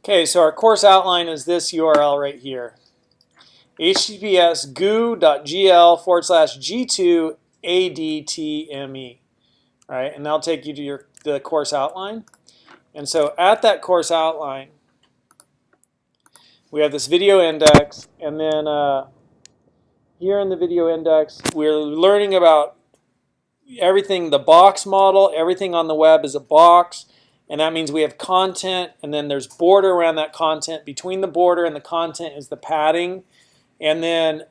Okay, so our course outline is this URL right here. https://goo.gl/g2adtme. Right, and that'll take you to the course outline. And so at that course outline, we have this video index, and then here in the video index, we're learning about everything, the box model. Everything on the web is a box, and that means we have content, and then there's border around that content. Between the border and the content is the padding, and then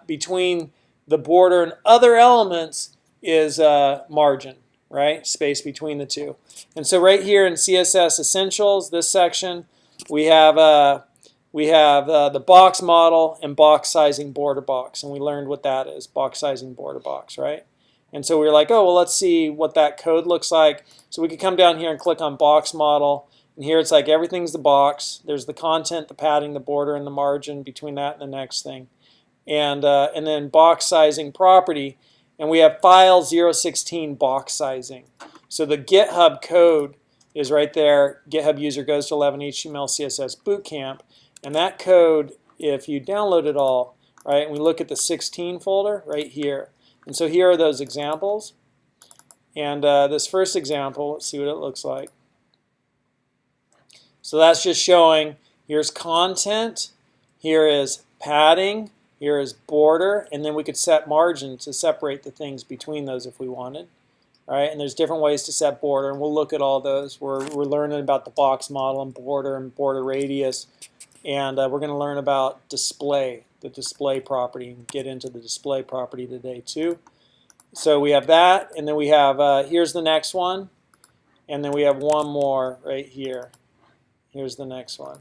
between the border and other elements is margin, right? Space between the two. And so right here in CSS Essentials, this section, we have the box model and box sizing border box, and we learned what that is, box sizing border box, right? And so we were like, oh, well, let's see what that code looks like. So we could come down here and click on box model, and here it's like everything's the box. There's the content, the padding, the border, and the margin between that and the next thing. And then box sizing property, and we have file 016 box sizing. So the GitHub code is right there. GitHub user goes to 11 HTML CSS bootcamp, and that code, if you download it all, right, and we look at the 16 folder right here. And so here are those examples. And this first example, let's see what it looks like. So that's just showing, here's content, here is padding, here is border, and then we could set margin to separate the things between those if we wanted. All right, and there's different ways to set border, and we'll look at all those. We're learning about the box model and border radius, and we're going to learn about display, the display property, and get into the display property today too. So we have that, and then we have, here's the next one, and then we have one more right here. Here's the next one.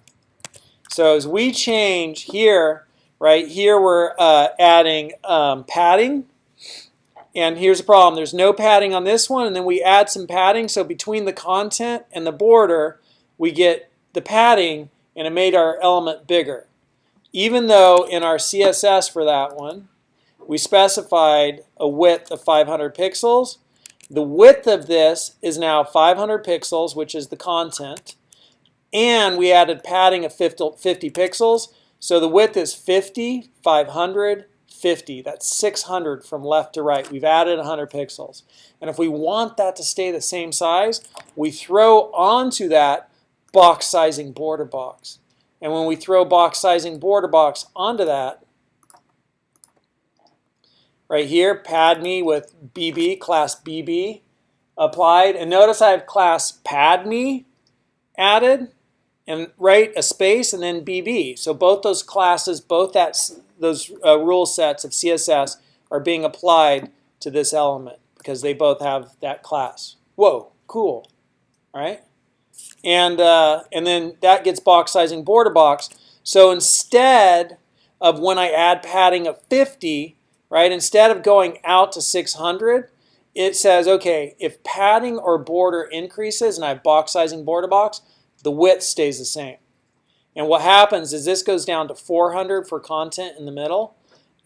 So as we change here, right here we're adding padding, and here's the problem. There's no padding on this one, and then we add some padding, so between the content and the border, we get the padding, and it made our element bigger. Even though in our CSS for that one, we specified a width of 500 pixels, the width of this is now 500 pixels, which is the content, and we added padding of 50 pixels, so the width is 50, 500, 50. That's 600 from left to right. We've added 100 pixels. And if we want that to stay the same size, we throw onto that box sizing border box. And when we throw box sizing border box onto that, right here, pad me with BB, class BB applied. And notice I have class pad me added, and right, a space, and then BB. So both those classes, both those rule sets of CSS are being applied to this element because they both have that class. Whoa, cool, all right? And then that gets box sizing border box. So instead of when I add padding of 50, right, instead of going out to 600, it says, okay, if padding or border increases and I have box sizing border box, the width stays the same. And what happens is this goes down to 400 for content in the middle,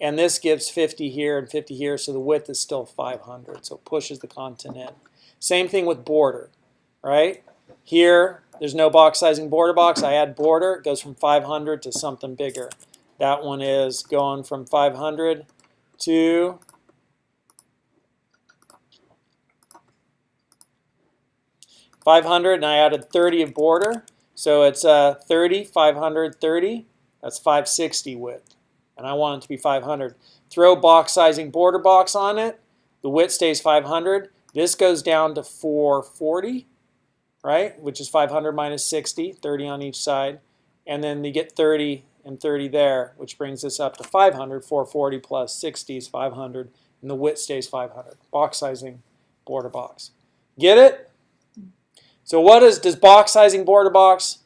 and this gives 50 here and 50 here, so the width is still 500, so it pushes the content in. Same thing with border, right? Here, there's no box sizing border box. I add border, it goes from 500 to something bigger. That one is going from 500 to 500, and I added 30 of border. So it's 30, 500, 30. That's 560 width. And I want it to be 500. Throw box sizing border box on it. The width stays 500. This goes down to 440, right? Which is 500 minus 60, 30 on each side. And then you get 30 and 30 there, which brings this up to 500. 440 plus 60 is 500. And the width stays 500. Box sizing border box. Get it? So what does box sizing border box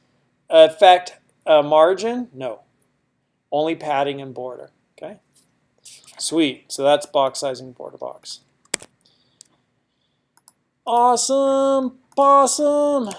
affect margin? No. Only padding and border. Okay? Sweet. So that's box sizing border box. Awesome. Awesome.